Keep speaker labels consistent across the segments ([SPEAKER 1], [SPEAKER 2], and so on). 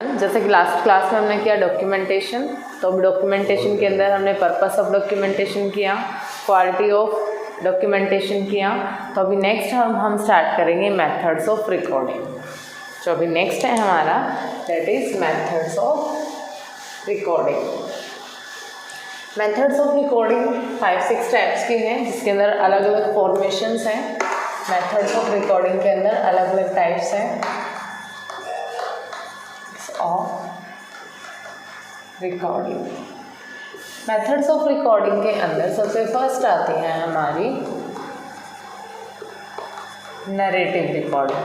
[SPEAKER 1] जैसे कि last class में हमने किया डॉक्यूमेंटेशन, तो डॉक्यूमेंटेशन के अंदर हमने पर्पस ऑफ डॉक्यूमेंटेशन किया, क्वालिटी ऑफ डॉक्यूमेंटेशन किया। तो अभी नेक्स्ट हम स्टार्ट करेंगे मेथड्स ऑफ रिकॉर्डिंग। जो अभी नेक्स्ट है हमारा that is methods of recording. Methods of recording 5-6 types की हैं, जिसके अंदर अलग अलग फॉर्मेशंस हैं। मेथड्स ऑफ रिकॉर्डिंग के अंदर अलग अलग टाइप्स हैं of recording. Methods of recording के अंदर सबसे फर्स्ट आती है हमारी नरेटिव रिकॉर्डिंग।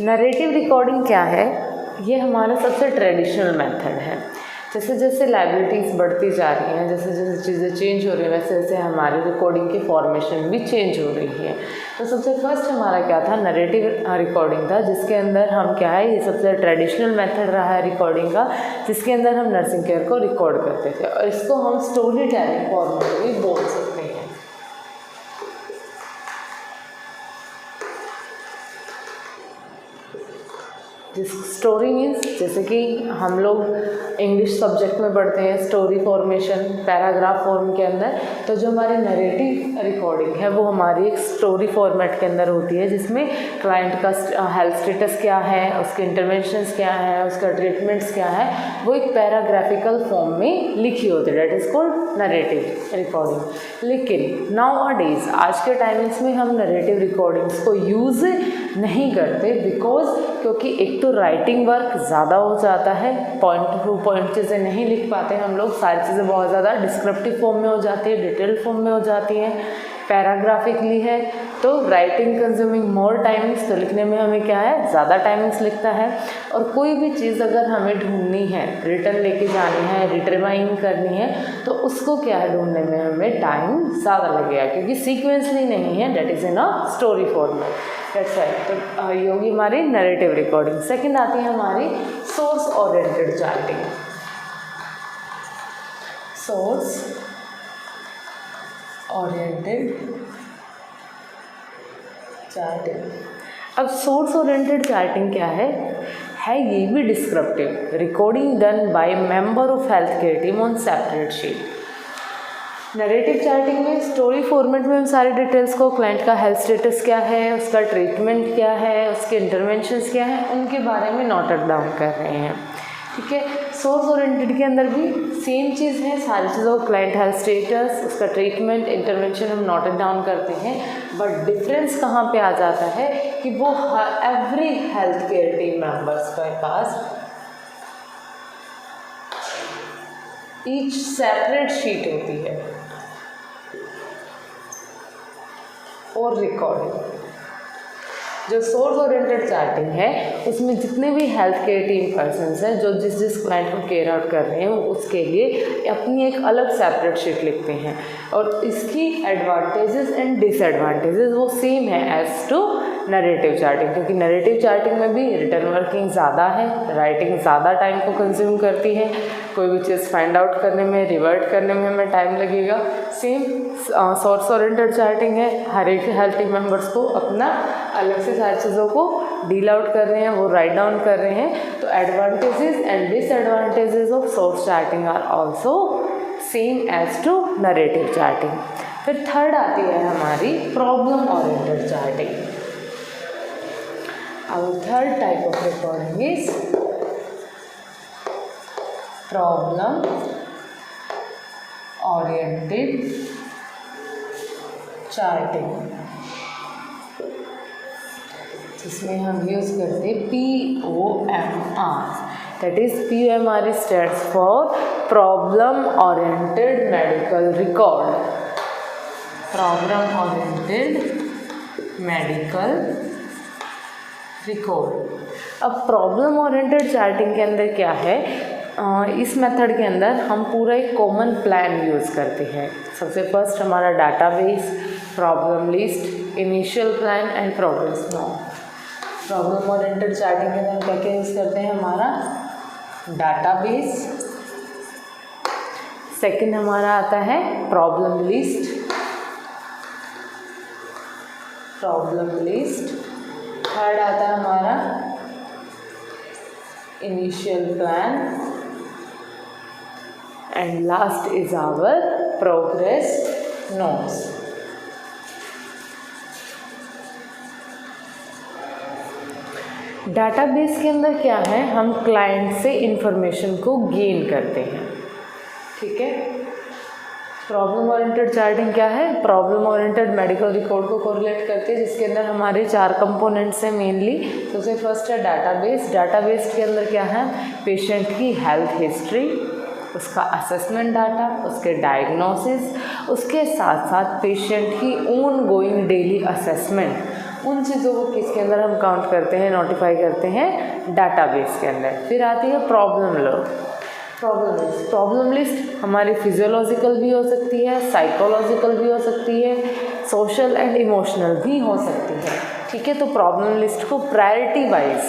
[SPEAKER 1] नरेटिव रिकॉर्डिंग क्या है? ये हमारा सबसे ट्रेडिशनल मेथड है। जैसे जैसे लाइबिलिटीज़ बढ़ती जा रही हैं, जैसे जैसे चीज़ें चेंज हो रही हैं, वैसे वैसे हमारी रिकॉर्डिंग की फॉर्मेशन भी चेंज हो रही है। तो सबसे फर्स्ट हमारा क्या था? नरेटिव रिकॉर्डिंग था, जिसके अंदर हम क्या है, ये सबसे ट्रेडिशनल मेथड रहा है रिकॉर्डिंग का, जिसके अंदर हम नर्सिंग केयर को रिकॉर्ड करते थे और इसको हम स्टोरी टेलिंग फॉर्म में भी बोल सकते हैं। स्टोरी मीन्स जैसे कि हम लोग इंग्लिश सब्जेक्ट में पढ़ते हैं स्टोरी फॉर्मेशन पैराग्राफ फॉर्म के अंदर, तो जो हमारी नरेटिव रिकॉर्डिंग है वो हमारी एक स्टोरी फॉर्मेट के अंदर होती है, जिसमें क्लाइंट का हेल्थ स्टेटस क्या है, उसके इंटरवेंशंस क्या है, उसका ट्रीटमेंट्स क्या है, वो एक पैराग्राफिकल फॉर्म में लिखी होती है। That is called narrative recording. लेकिन नाउ अ डेज, आज के टाइमिंग्स में हम नरेटिव रिकॉर्डिंग्स को यूज़ नहीं करते, बिकॉज क्योंकि एक तो राइटिंग वर्क ज़्यादा हो जाता है, पॉइंट टू पॉइंट चीज़ें नहीं लिख पाते हम लोग, सारी चीज़ें बहुत ज़्यादा डिस्क्रिप्टिव फॉर्म में हो जाती है, डिटेल फॉर्म में हो जाती हैं, पैराग्राफिकली है, तो राइटिंग कंज्यूमिंग मोर टाइमिंग्स, तो लिखने में हमें क्या है, ज़्यादा टाइमिंग्स लिखता है। और कोई भी चीज़ अगर हमें ढूंढनी है, रिटर्न लेके जानी है, रिट्रीवाइंग करनी है, तो उसको क्या है, ढूंढने में हमें टाइम ज़्यादा लगेगा, क्योंकि सीक्वेंसली नहीं है, that is in a story format. That's right. तो ये होगी हमारी नरेटिव रिकॉर्डिंग। सेकंड आती है हमारी source oriented charting. Source oriented charting. अब सोर्स ओरिएंटेड चार्टिंग क्या है ये भी descriptive recording done by member of health care team on separate sheet. Narrative charting में स्टोरी फॉर्मेट में हम सारी डिटेल्स को, क्लाइंट का हेल्थ स्टेटस क्या है, उसका ट्रीटमेंट क्या है, उसके इंटरवेंशंस क्या है, उनके बारे में नोट डाउन कर रहे हैं। ठीक है। सोर्स ओरिएंटेड के अंदर भी सेम चीज़ है, सारी चीज़ों को, क्लाइंट हेल्थ स्टेटस, उसका ट्रीटमेंट, इंटरवेंशन हम नोट डाउन करते हैं। बट डिफरेंस कहाँ पे आ जाता है कि वो every health care team members के पास ईच सेपरेट शीट होती है और रिकॉर्डिंग। जो सोर्स ओरिएंटेड चार्टिंग है उसमें जितने भी हेल्थ केयर टीम पर्सन्स हैं जो जिस जिस क्लाइंट को केयर आउट कर रहे हैं, उसके लिए अपनी एक अलग सेपरेट शीट लिखते हैं, और इसकी एडवांटेजेस एंड डिसएडवांटेजेस वो सेम है एज टू नरेटिव चार्टिंग, क्योंकि नरेटिव चार्टिंग में भी रिटर्न वर्किंग ज़्यादा है, राइटिंग ज़्यादा टाइम को कंज्यूम करती है, कोई भी चीज़ फाइंड आउट करने में, रिवर्ट करने में हमें टाइम लगेगा। सेम सोर्स ओरिएंटेड चार्टिंग है, हर एक हेल्थ टीम मेंबर्स को अपना अलग से सारी चीज़ों को डील आउट कर रहे हैं, वो राइट डाउन कर रहे हैं। तो advantages and disadvantages of source charting are also same as to narrative charting. फिर थर्ड आती है हमारी problem oriented charting. Our third type of recording is problem oriented charting, जिसमें हम यूज़ करते हैं POMR। That is POMR stands for problem oriented medical record. Problem oriented medical record. अब problem oriented charting के अंदर क्या है, इस मेथड के अंदर हम पूरा एक कॉमन प्लान यूज़ करते हैं। सबसे फर्स्ट हमारा database, problem list, initial plan and progress note. Problem oriented charting के अंदर क्या क्या यूज़ करते हैं, हमारा डाटाबेस, सेकंड हमारा आता है problem list, problem list, third आता है हमारा initial plan, and last is our progress notes. Database के अंदर क्या है, हम क्लाइंट से इंफॉर्मेशन को गेन करते हैं, ठीक है। प्रॉब्लम ओरिएंटेड चार्टिंग क्या है, प्रॉब्लम ओरिएंटेड मेडिकल रिकॉर्ड को कोरिलेट करते हैं, जिसके अंदर हमारे 4 कंपोनेंट्स हैं मेनली। सबसे फर्स्ट है डाटाबेस। डाटाबेस के अंदर क्या है, पेशेंट की हेल्थ हिस्ट्री, उसका असेसमेंट डाटा, उसके डायग्नोसिस, उसके साथ साथ पेशेंट की ओन गोइंग डेली असेसमेंट, उन चीज़ों को किसके अंदर हम काउंट करते हैं, नोटिफाई करते हैं डाटाबेस के अंदर। फिर आती है प्रॉब्लम लिस्ट। प्रॉब्लम लिस्ट हमारी फिजियोलॉजिकल भी हो सकती है, साइकोलॉजिकल भी हो सकती है, सोशल एंड इमोशनल भी हो सकती है, ठीक है। तो प्रॉब्लम लिस्ट को प्रायोरिटी वाइज,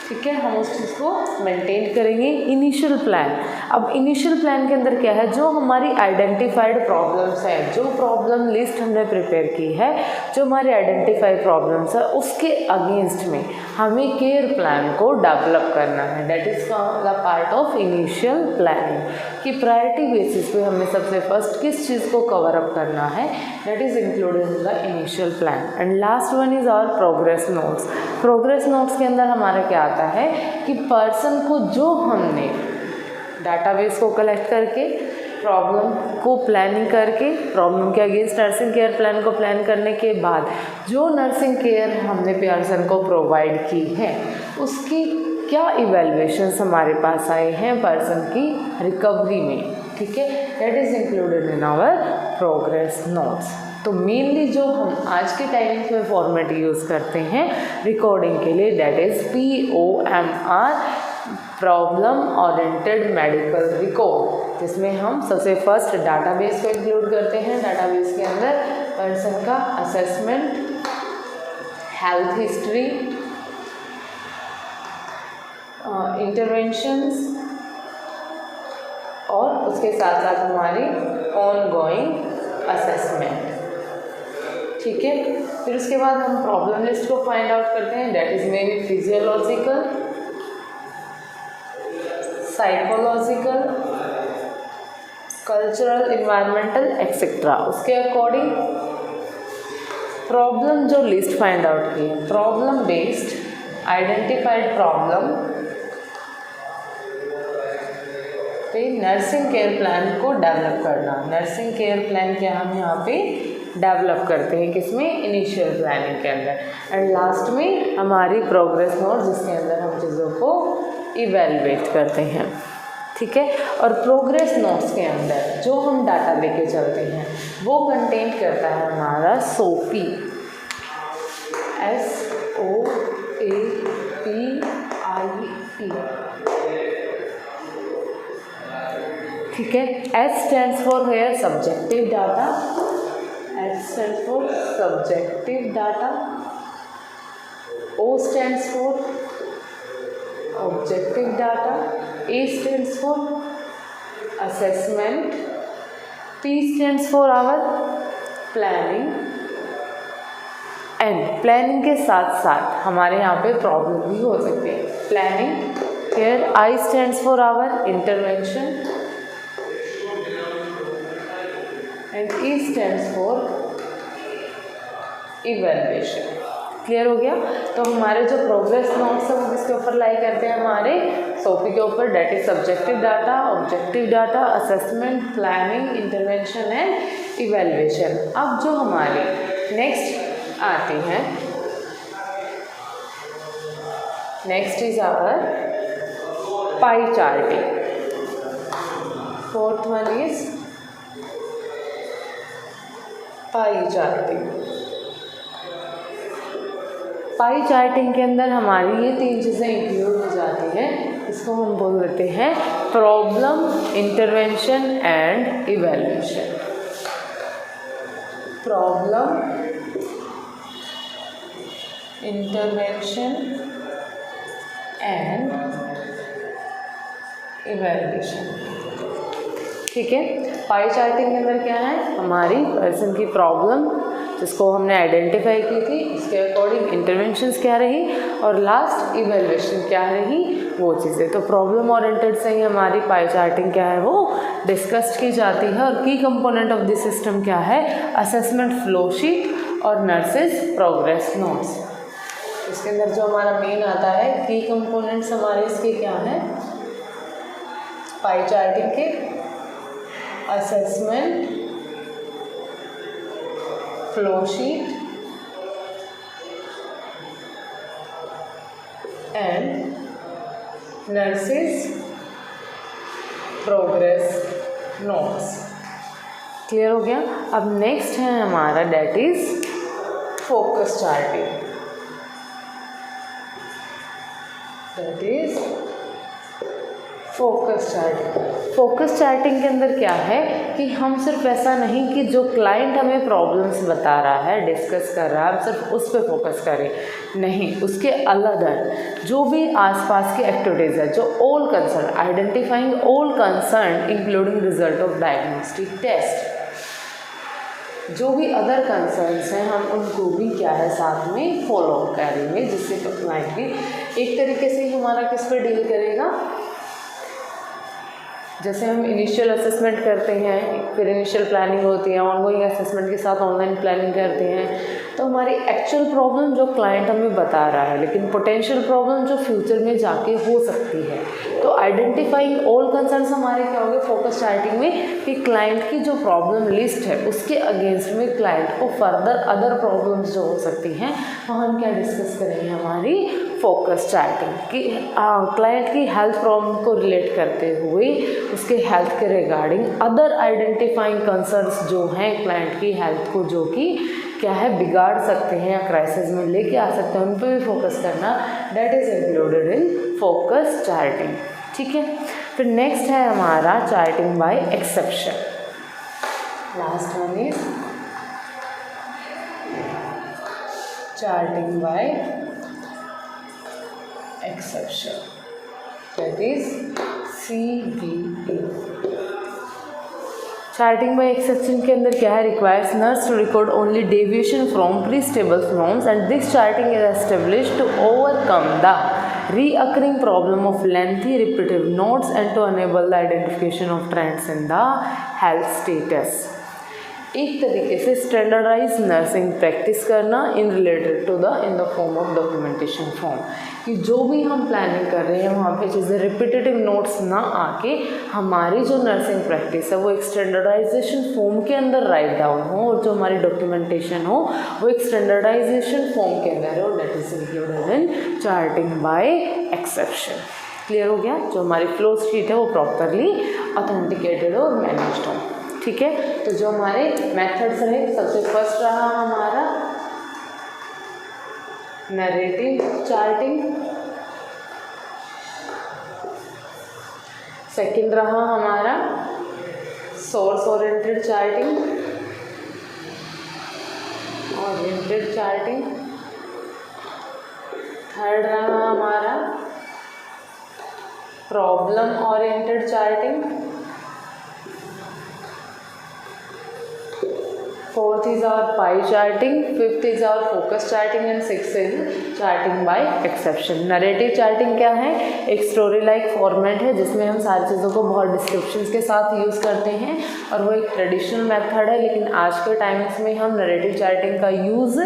[SPEAKER 1] ठीक है, हम उस चीज़ को मेंटेन करेंगे। इनिशियल प्लान, अब इनिशियल प्लान के अंदर क्या है, जो हमारी आइडेंटिफाइड प्रॉब्लम्स हैं, जो प्रॉब्लम लिस्ट हमने प्रिपेयर की है, जो हमारी आइडेंटिफाइड प्रॉब्लम्स है, उसके अगेंस्ट में हमें केयर प्लान को डेवलप करना है। That is the part of initial planning, कि प्रायोरिटी बेसिस पे हमें सबसे फर्स्ट किस चीज़ को कवर अप करना है, that is included in the initial plan. And last one is our progress notes. Progress notes के अंदर हमारा क्या आता है कि पर्सन को जो हमने डाटाबेस को कलेक्ट करके, प्रॉब्लम को प्लानिंग करके, प्रॉब्लम के अगेंस्ट नर्सिंग केयर प्लान को प्लान करने के बाद जो नर्सिंग केयर हमने पर्सन को प्रोवाइड की है, उसकी क्या इवैल्यूएशंस हमारे पास आए हैं पर्सन की रिकवरी में, ठीक है, that is included in our progress notes. तो मेनली जो हम आज के टाइमिंग में फॉर्मेट यूज़ करते हैं रिकॉर्डिंग के लिए, that is POMR, problem oriented medical record, जिसमें हम सबसे फर्स्ट डाटाबेस को इंक्लूड करते हैं। डाटाबेस के अंदर पर्सन का असेसमेंट, हेल्थ हिस्ट्री, इंटरवेंशंस, और उसके साथ साथ हमारी ऑन गोइंग असेसमेंट, ठीक है। फिर उसके बाद हम प्रॉब्लम लिस्ट को फाइंड आउट करते हैं, that is mainly physiological, psychological, cultural, environmental etcetera. उसके अकॉर्डिंग प्रॉब्लम जो लिस्ट फाइंड आउट की है, प्रॉब्लम बेस्ड आइडेंटिफाइड प्रॉब्लम पे नर्सिंग केयर प्लान को डेवलप करना। नर्सिंग केयर प्लान क्या हम यहाँ पे डेवलप करते हैं, किसमें, इनिशियल प्लानिंग के अंदर। एंड लास्ट में हमारी प्रोग्रेस नोट, जिसके अंदर हम चीज़ों को इवेलुएट करते हैं, ठीक है। और प्रोग्रेस नोट्स के अंदर जो हम डाटा लेके चलते हैं वो कंटेंट करता है हमारा SOAPI, SOAPI, ठीक है। S stands for here subjective data, S stands for subjective data, O stands for objective data, A stands for assessment, P stands for our planning, and planning के साथ साथ हमारे यहाँ पे प्रॉब्लम भी हो सकती है। Planning, here I stands for our intervention and E stands for evaluation। Clear हो गया। तो हमारे जो प्रोग्रेस नोट्स हैं वो किसके ऊपर लाई करते हैं, हमारे SOAPI के ऊपर, that is subjective data, objective data, assessment, planning, intervention and evaluation. अब जो हमारे नेक्स्ट आती हैं, next is our PIE charting. Fourth one is PIE charting. PIE charting के अंदर हमारी ये 3 चीज़ें इंक्लूड हो जाती हैं। इसको हम बोल देते हैं problem, intervention and evaluation. Problem, intervention and evaluation, ठीक है। पाई चार्टिंग के अंदर क्या है, हमारी पर्सन की प्रॉब्लम, जिसको हमने आइडेंटिफाई की थी, उसके अकॉर्डिंग इंटरवेंशंस क्या रही, और लास्ट इवेल्युएशन क्या रही, वो चीज़ें। तो प्रॉब्लम ओरिएंटेड से ही हमारी पाई चार्टिंग क्या है वो डिस्कस की जाती है। और की कंपोनेंट ऑफ दिस सिस्टम क्या है, असेसमेंट फ्लो शीट और नर्सेज प्रोग्रेस नोट्स। इसके अंदर जो हमारा मेन आता है की कंपोनेंट्स हमारे इसके क्या हैं, पाई चार्टिंग के assessment flow sheet and nurses progress notes. Clear हो गया। अब नेक्स्ट है हमारा that is focus charting. That is focus charting. Focus charting के अंदर क्या है कि हम सिर्फ ऐसा नहीं कि जो क्लाइंट हमें प्रॉब्लम्स बता रहा है, डिस्कस कर रहा है, हम सिर्फ उस पर फोकस करें, नहीं, उसके अलग जो भी आसपास की एक्टिविटीज़ है, जो all concern, identifying all concern including result of diagnostic test, जो भी अदर कंसर्न्स हैं हम उनको भी क्या है साथ में फॉलो करेंगे, जिससे क्लाइंट भी एक तरीके से ही हमारा किस पे डील करेगा। जैसे हम इनिशियल असेसमेंट करते हैं, फिर इनिशियल प्लानिंग होती है, ऑनगोइंग असेसमेंट के साथ ऑनलाइन प्लानिंग करते हैं, तो हमारी एक्चुअल प्रॉब्लम जो क्लाइंट हमें बता रहा है, लेकिन पोटेंशियल प्रॉब्लम जो फ्यूचर में जाके हो सकती है, तो आइडेंटिफाइंग ऑल कंसर्न्स हमारे क्या होंगे फोकस चार्टिंग में, कि क्लाइंट की जो प्रॉब्लम लिस्ट है उसके अगेंस्ट में क्लाइंट को फर्दर अदर प्रॉब्लम्स जो हो सकती हैं वो हम क्या डिस्कस करेंगे हमारी फोकस चार्टिंग की। क्लाइंट की हेल्थ प्रॉब्लम को रिलेट करते हुए उसके हेल्थ के रिगार्डिंग अदर आइडेंटिफाइंग कंसर्न्स जो हैं क्लाइंट की हेल्थ को जो कि क्या है बिगाड़ सकते हैं या क्राइसिस में लेके आ सकते हैं, उन पर भी फोकस करना, that is included in focus charting. ठीक है। फिर नेक्स्ट है हमारा charting by exception. Last one is charting by exception, that is CBA। Charting by exception के अंदर क्या है, requires nurse to record only deviation from pre stable norms and this charting is established to overcome the reoccurring problem of lengthy repetitive notes and to enable the identification of trends in the health status। एक तरीके से standardise nursing practice करना in related to in the form of documentation form, कि जो भी हम planning कर रहे हैं वहाँ पे चीज़ें रिपीटेटिव नोट्स ना आके हमारी जो नर्सिंग प्रैक्टिस है वो एक स्टैंडर्डाइजेशन फॉर्म के अंदर राइट डाउन हो, और जो हमारी डॉक्यूमेंटेशन हो वो एक स्टैंडर्डाइजेशन फॉर्म के अंदर हो, that is included in charting by exception. Clear हो गया। जो हमारी फ्लो शीट है वो प्रॉपरली ऑथेंटिकेटेड और मैनेज्ड हो। ठीक है। तो जो हमारे मेथड्स रहे, सबसे फर्स्ट रहा हमारा नरेटिव चार्टिंग, सेकंड रहा हमारा सोर्स ओरिएंटेड चार्टिंग, थर्ड रहा हमारा problem oriented charting, fourth is our pie charting, fifth is our focus charting and sixth is charting by exception। Narrative charting क्या है, एक स्टोरी लाइक फॉर्मेट है जिसमें हम सारी चीज़ों को बहुत डिस्क्रिप्शंस के साथ यूज़ करते हैं, और वो एक ट्रेडिशनल मेथड है, लेकिन आज के टाइम्स में हम नरेटिव चार्टिंग का यूज़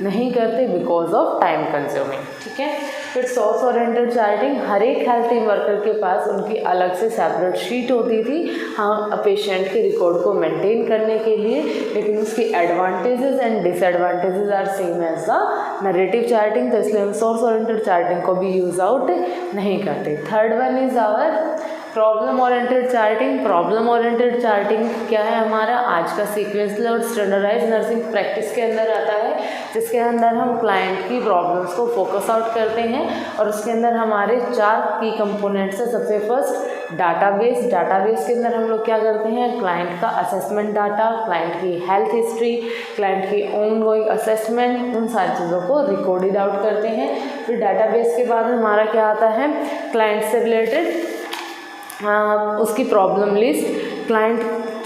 [SPEAKER 1] नहीं करते बिकॉज ऑफ टाइम कंज्यूमिंग। ठीक है। फिर सोर्स ओरिएंटेड चार्टिंग, हर एक हेल्थ टीम वर्कर के पास उनकी अलग से सेपरेट शीट होती थी हाँ पेशेंट के रिकॉर्ड को मेंटेन करने के लिए, लेकिन उसकी advantages and disadvantages are same as the narrative charting, तो इसलिए हम सोर्स ओरिएंटेड चार्टिंग को भी यूज़ आउट नहीं करते। Third one is our problem oriented charting. Problem oriented charting क्या है, हमारा आज का सीक्वेंशियल और स्टैंडर्डाइज नर्सिंग प्रैक्टिस के अंदर आता है, जिसके अंदर हम क्लाइंट की प्रॉब्लम्स को फोकस आउट करते हैं, और उसके अंदर हमारे 4 की कंपोनेंट्स है। सबसे फर्स्ट डाटाबेस। डाटाबेस के अंदर हम लोग क्या करते हैं, क्लाइंट का असेसमेंट डाटा, क्लाइंट की हेल्थ हिस्ट्री, क्लाइंट की ऑन गोइंग असेसमेंट, उन सारी चीज़ों को रिकॉर्डेड आउट करते हैं। फिर डाटाबेस के बाद हमारा क्या आता है, क्लाइंट से रिलेटेड उसकी प्रॉब्लम लिस्ट, क्लाइंट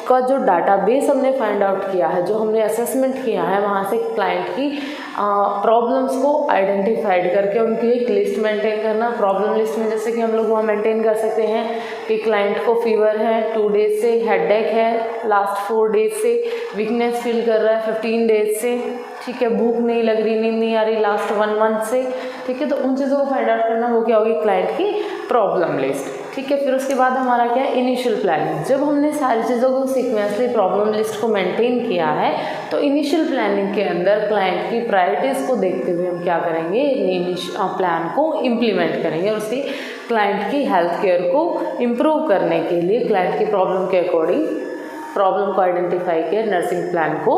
[SPEAKER 1] का जो डाटाबेस हमने फाइंड आउट किया है, जो हमने असेसमेंट किया है, वहाँ से क्लाइंट की प्रॉब्लम्स को आइडेंटिफाइड करके उनकी एक लिस्ट मेंटेन करना। प्रॉब्लम लिस्ट में जैसे कि हम लोग वहाँ मेंटेन कर सकते हैं कि क्लाइंट को फीवर है 2 डेज से, हेडेक है लास्ट 4 डेज से, वीकनेस फील कर रहा है 15 डेज से, ठीक है, भूख नहीं लग रही, नींद नहीं आ रही लास्ट 1 मंथ से, ठीक है। तो उन चीज़ों को फाइंड आउट करना, वो क्या होगी, क्लाइंट की प्रॉब्लम लिस्ट, ठीक है। फिर उसके बाद हमारा क्या है, इनिशियल प्लानिंग। जब हमने सारी चीज़ों को सीक्वेंसली प्रॉब्लम लिस्ट को मेंटेन किया है, तो इनिशियल प्लानिंग के अंदर क्लाइंट की प्रायोरिटीज़ को देखते हुए हम क्या करेंगे, प्लान को इम्प्लीमेंट करेंगे और उसकी क्लाइंट की हेल्थ केयर को इम्प्रूव करने के लिए क्लाइंट की प्रॉब्लम के अकॉर्डिंग प्रॉब्लम को आइडेंटिफाई कर नर्सिंग प्लान को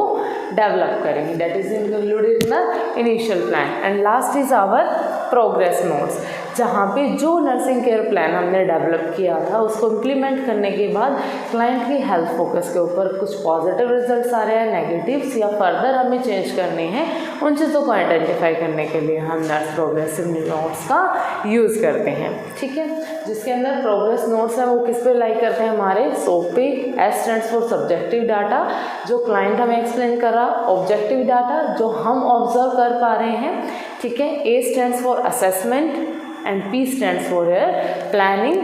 [SPEAKER 1] डेवलप करेंगे। That is included in the initial plan. And last is our progress notes, जहाँ पे जो नर्सिंग केयर प्लान हमने डेवलप किया था उसको इम्प्लीमेंट करने के बाद क्लाइंट की हेल्थ फोकस के ऊपर कुछ पॉजिटिव रिजल्ट्स आ रहे हैं, नेगेटिव्स या फर्दर हमें चेंज करने हैं, उन चीज़ों को आइडेंटिफाई करने के लिए हम नर्स प्रोग्रेसिव नोट्स का यूज़ करते हैं, ठीक है। जिसके अंदर प्रोग्रेस नोट्स हैं वो किस पे लाइक करते हैं, हमारे SOAP पे। S stands for subjective data, जो क्लाइंट हमें एक्सप्लेन कर रहा, ऑब्जेक्टिव डाटा जो हम ऑब्जर्व कर पा रहे हैं, ठीक है। A stands for assessment and P stands for planning,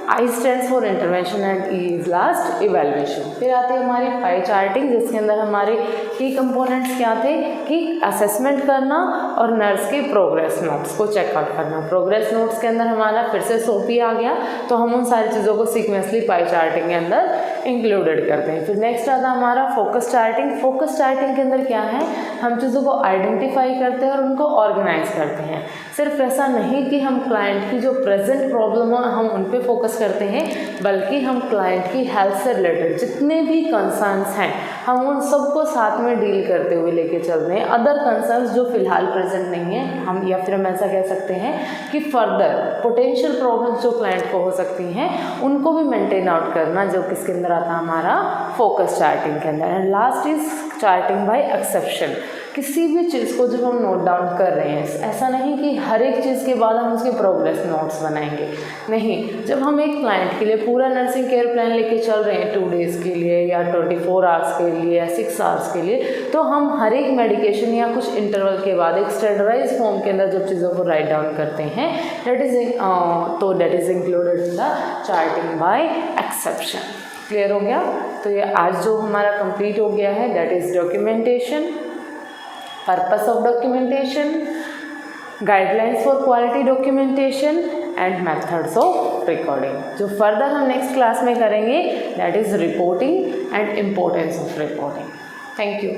[SPEAKER 1] I stands for intervention and E is last evaluation। फिर आती है हमारी पाई चार्टिंग, जिसके अंदर हमारे की कंपोनेंट्स क्या थे कि असेसमेंट करना और नर्स के प्रोग्रेस नोट्स को चेकआउट करना। प्रोग्रेस नोट्स के अंदर हमारा फिर से SOAP आ गया, तो हम उन सारी चीज़ों को सीक्वेंसली पाई चार्टिंग के अंदर इंक्लूडेड करते हैं। फिर नेक्स्ट आता है हमारा फोकस चार्टिंग। फोकस चार्टिंग के अंदर क्या है, हम चीज़ों को आइडेंटिफाई करते हैं और उनको ऑर्गेनाइज करते हैं। सिर्फ ऐसा नहीं कि हम क्लाइंट की जो प्रेजेंट प्रॉब्लम हो हम उन पे फोकस करते हैं, बल्कि हम क्लाइंट की हेल्थ से रिलेटेड जितने भी कंसर्न्स हैं हम उन सबको साथ में डील करते हुए लेके चल रहे हैं। अदर कंसर्न्स जो फिलहाल प्रेजेंट नहीं है हम, या फिर हम ऐसा कह सकते हैं कि फर्दर पोटेंशियल प्रॉब्लम्स जो क्लाइंट को हो सकती हैं उनको भी मेंटेन आउट करना, जो किसके अंदर आता है हमारा फोकस चार्टिंग के अंदर। And last is charting by exception. किसी भी चीज़ को जब हम नोट डाउन कर रहे हैं, ऐसा नहीं कि हर एक चीज़ के बाद हम उसके प्रोग्रेस नोट्स बनाएंगे, नहीं। जब हम एक क्लाइंट के लिए पूरा नर्सिंग केयर प्लान लेके चल रहे हैं 2 डेज़ के लिए या 24 आवर्स के लिए या 6 आवर्स के लिए, तो हम हर एक मेडिकेशन या कुछ इंटरवल के बाद एक स्टैंडर्डाइज फॉर्म के अंदर जब चीज़ों को राइट डाउन करते हैं, that is included in the charting by exception. Clear हो गया? तो ये आज जो हमारा कंप्लीट हो गया है, that is documentation, purpose of documentation, guidelines for quality documentation and methods of recording. जो फर्दर हम नेक्स्ट क्लास में करेंगे that is reporting and importance of reporting. Thank you.